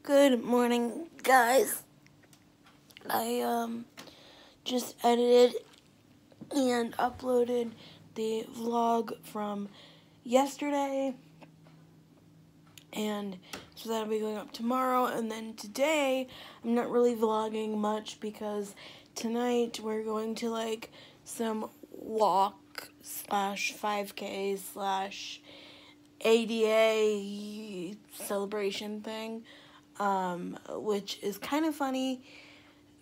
Good morning, guys. I just edited and uploaded the vlog from yesterday, and so that'll be going up tomorrow. And then today, I'm not really vlogging much because tonight we're going to like some walk slash 5K slash ADA celebration thing, which is kind of funny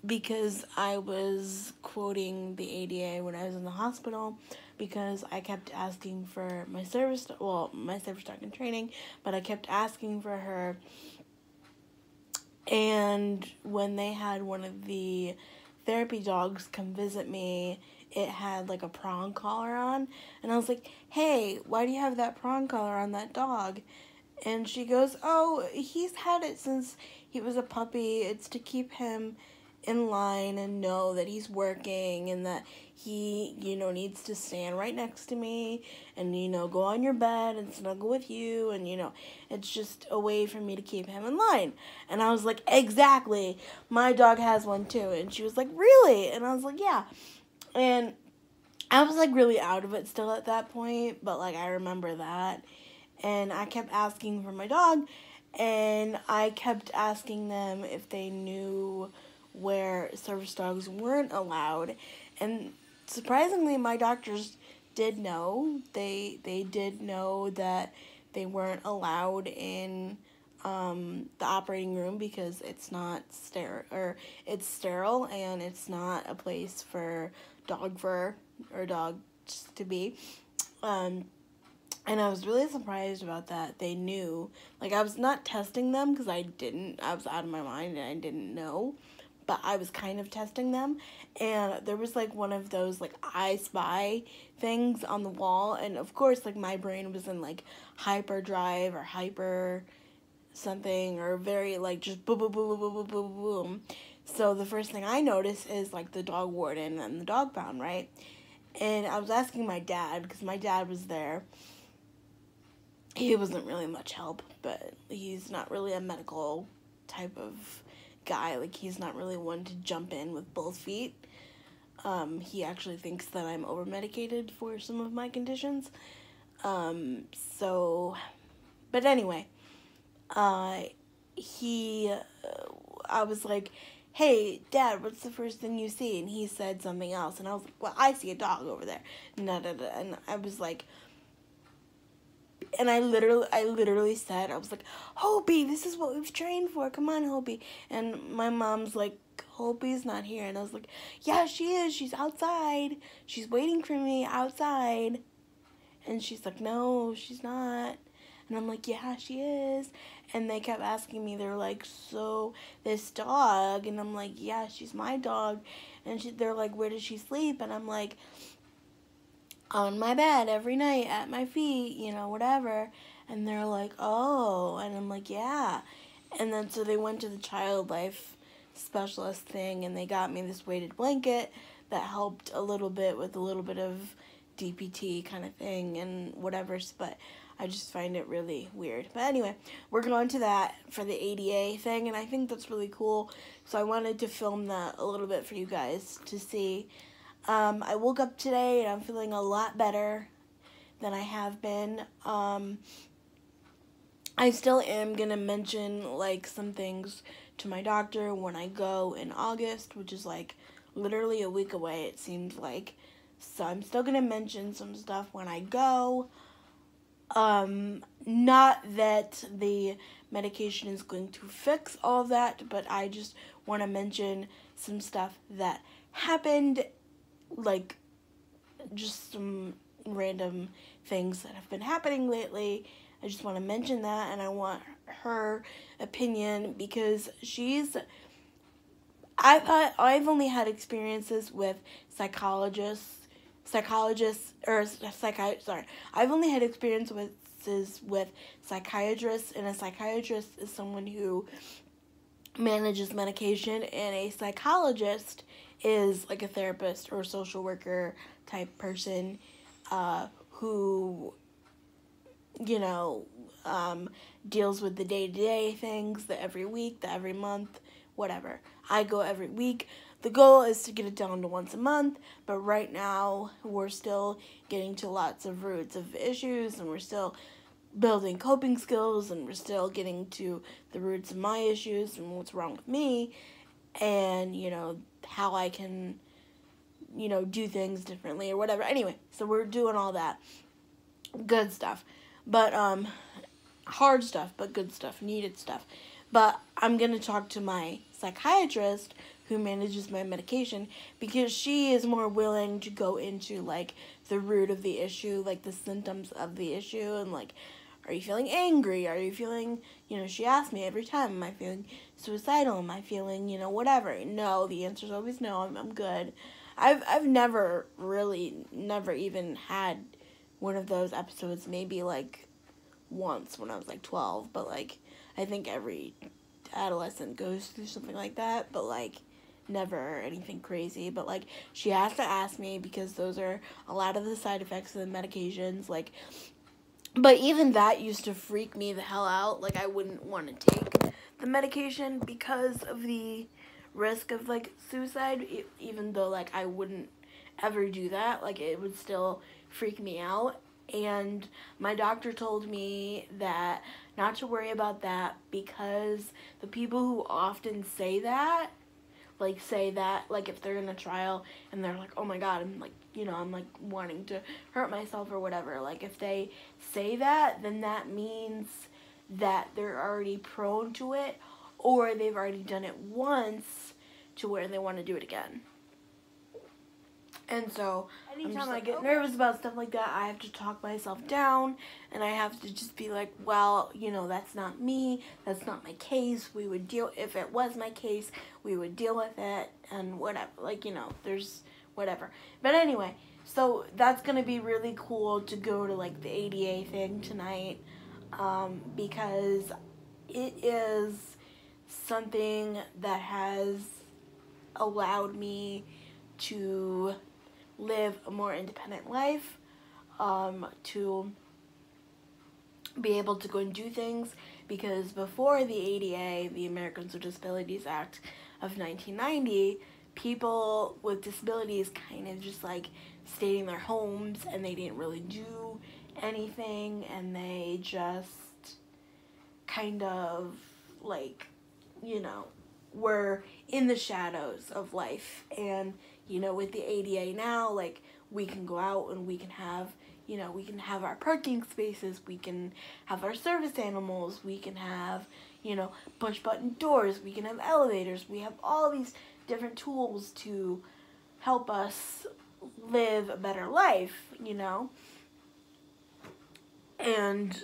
because I was quoting the ADA when I was in the hospital because I kept asking for my service dog in training, but I kept asking for her. And when they had one of the therapy dogs come visit me, it had like a prong collar on. And I was like, hey, why do you have that prong collar on that dog? And she goes, oh, he's had it since he was a puppy. It's to keep him in line and know that he's working and that he, needs to stand right next to me and, go on your bed and snuggle with you. And, it's just a way for me to keep him in line. And I was like, exactly. My dog has one too. And she was like, really? And I was like, yeah. And I was like really out of it still at that point. But like, I remember that. And I kept asking for my dog. And I kept asking them if they knew where service dogs weren't allowed, and surprisingly my doctors did know. They did know that they weren't allowed in the operating room because it's not it's sterile and it's not a place for dog fur or dogs to be. And I was really surprised about that. They knew. Like, I was not testing them because I was out of my mind and I didn't know. But I was kind of testing them, and there was like one of those like I Spy things on the wall, and of course like my brain was in like hyperdrive or hyper something, or very like just boom boom boom boom boom boom boom. So the first thing I noticed is like the dog warden and the dog pound, right? And I was asking my dad because my dad was there. He wasn't really much help, but he's not really a medical type of guy. Like, he's not really one to jump in with both feet. He actually thinks that I'm over-medicated for some of my conditions. But anyway, I was like, hey, Dad, what's the first thing you see? And he said something else, and I was like, well, I see a dog over there. And I was like, and I literally said, I was like, Hopi, this is what we've trained for. Come on, Hopi. And my mom's like, Hopi's not here. And I was like, yeah, she is. She's outside. She's waiting for me outside. And she's like, no, she's not. And I'm like, yeah, she is. And they kept asking me, they're like, so this dog? And I'm like, yeah, she's my dog. And they're like, where does she sleep? And I'm like, on my bed every night at my feet, whatever. And they're like, oh. And I'm like, yeah. And then so they went to the child life specialist thing, and they got me this weighted blanket that helped a little bit with a little bit of DPT kind of thing and whatever. But I just find it really weird. But anyway, we're going to that for the ADA thing, and I think that's really cool. So I wanted to film that a little bit for you guys to see. I woke up today and I'm feeling a lot better than I have been. I still am going to mention like some things to my doctor when I go in August, which is like literally a week away, it seems like. So I'm still going to mention some stuff when I go. Not that the medication is going to fix all that, but I just want to mention some stuff that happened, like just some random things that have been happening lately. I just want to mention that, and I want her opinion because I've only had experiences with psychologists. I've only had experiences with psychiatrists, and a psychiatrist is someone who manages medication, and a psychologist is like a therapist or a social worker type person who deals with the day-to-day things, the every week, the every month, whatever. I go every week. The goal is to get it down to once a month, but right now we're still getting to lots of roots of issues, and we're still building coping skills, and we're still getting to the roots of my issues and what's wrong with me, and, you know, how I can, you know, do things differently or whatever. Anyway, so we're doing all that good stuff, but hard stuff, but good stuff, needed stuff. But I'm gonna talk to my psychiatrist who manages my medication, because she is more willing to go into like the root of the issue, like the symptoms of the issue, and like, are you feeling angry? Are you feeling, you know, she asks me every time, am I feeling suicidal? Am I feeling, you know, whatever? No, the answer is always no, I'm good. I've never even had one of those episodes, maybe like once when I was like 12, but like I think every adolescent goes through something like that, but like never anything crazy. But like she has to ask me, because those are a lot of the side effects of the medications, like, but even that used to freak me the hell out. Like I wouldn't want to take the medication because of the risk of like suicide, even though like I wouldn't ever do that. Like it would still freak me out. And my doctor told me that not to worry about that, because the people who often say that, like if they're in a trial and they're like, oh my god, I'm like, you know, I'm like wanting to hurt myself or whatever, like if they say that, then that means that they're already prone to it, or they've already done it once to where they want to do it again. And so anytime I get nervous about stuff like that, I have to talk myself down, and I have to just be like, well, you know, that's not me, that's not my case, if it was my case, we would deal with it, and whatever, like, you know, there's whatever. But anyway, so that's gonna be really cool to go to like the ADA thing tonight, because it is something that has allowed me to live a more independent life, to be able to go and do things, because before the ADA, the Americans with Disabilities Act of 1990, people with disabilities kind of just like stayed in their homes, and they didn't really do anything, and they just kind of like, you know, were in the shadows of life. And you know, with the ADA now, like, we can go out and we can have, you know, we can have our parking spaces, we can have our service animals, we can have, you know, push button doors, we can have elevators, we have all these different tools to help us live a better life, you know. And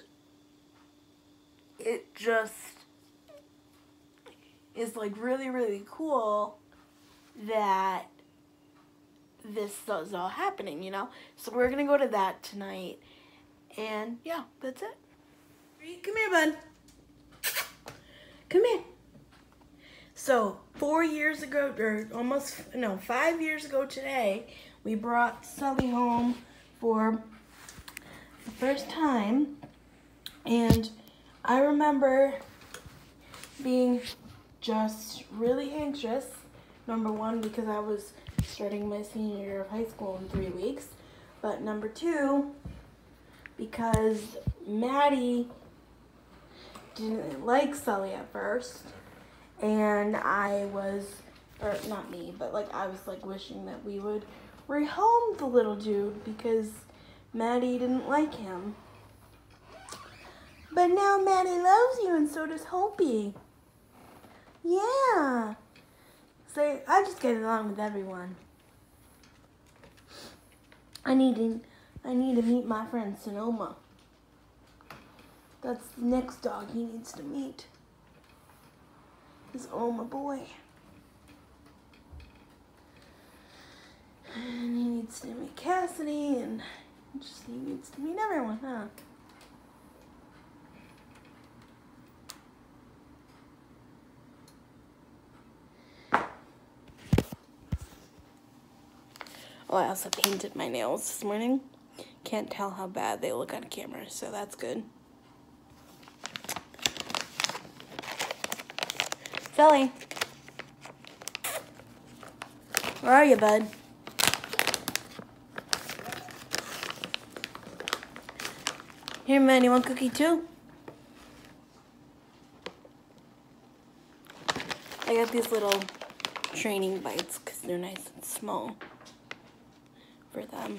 it just is like really, really cool that this is all happening, you know. So we're gonna go to that tonight, and yeah, that's it. Come here, bud. Come here. So 4 years ago, or 5 years ago today, we brought Sully home for the first time, and I remember being just really anxious. Number one, because I was starting my senior year of high school in 3 weeks. But number two, because Maddie didn't like Sully at first. And I was, or not me, but like I was like wishing that we would rehome the little dude, because Maddie didn't like him. But now Maddie loves you, and so does Hopi. Yeah. So I just get along with everyone. I need to meet my friend Sonoma. That's the next dog he needs to meet. Is Oma boy. And he needs to meet Cassidy, and he needs to meet everyone, huh? Oh, I also painted my nails this morning. Can't tell how bad they look on camera, so that's good. Philly. Where are you, bud? Here, man, you want cookie too? I got these little training bites because they're nice and small for them.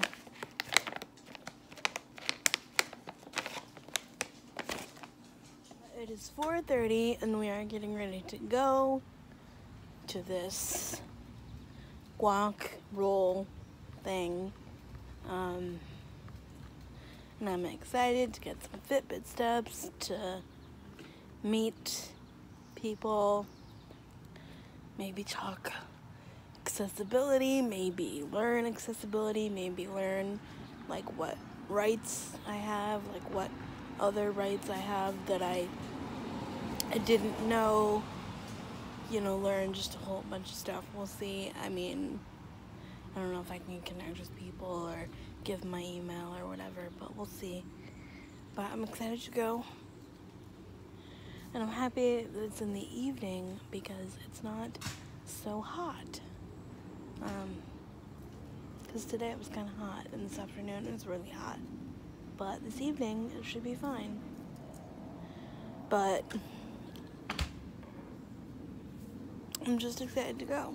It is 4:30 and we are getting ready to go to this guac roll thing. And I'm excited to get some Fitbit steps, to meet people, maybe talk accessibility, maybe learn accessibility, maybe learn like what rights I have, like what other rights I have that I didn't know, you know, learn just a whole bunch of stuff. We'll see. I mean, I don't know if I can connect with people or give my email or whatever, but we'll see. But I'm excited to go. And I'm happy that it's in the evening because it's not so hot. Because today it was kind of hot, and this afternoon it was really hot. But this evening it should be fine. But I'm just excited to go.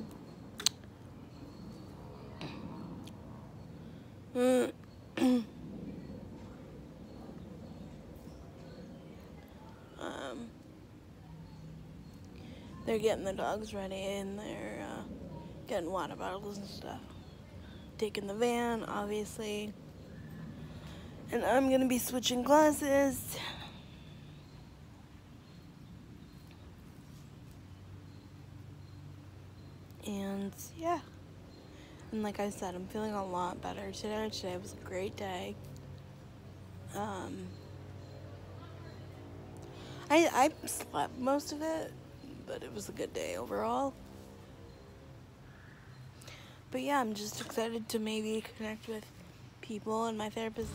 They're getting the dogs ready, and they're getting water bottles and stuff. Taking the van, obviously. And I'm gonna be switching classes. And yeah. And like I said, I'm feeling a lot better today. Today was a great day. I slept most of it, but it was a good day overall. But yeah, I'm just excited to maybe connect with people, and my therapist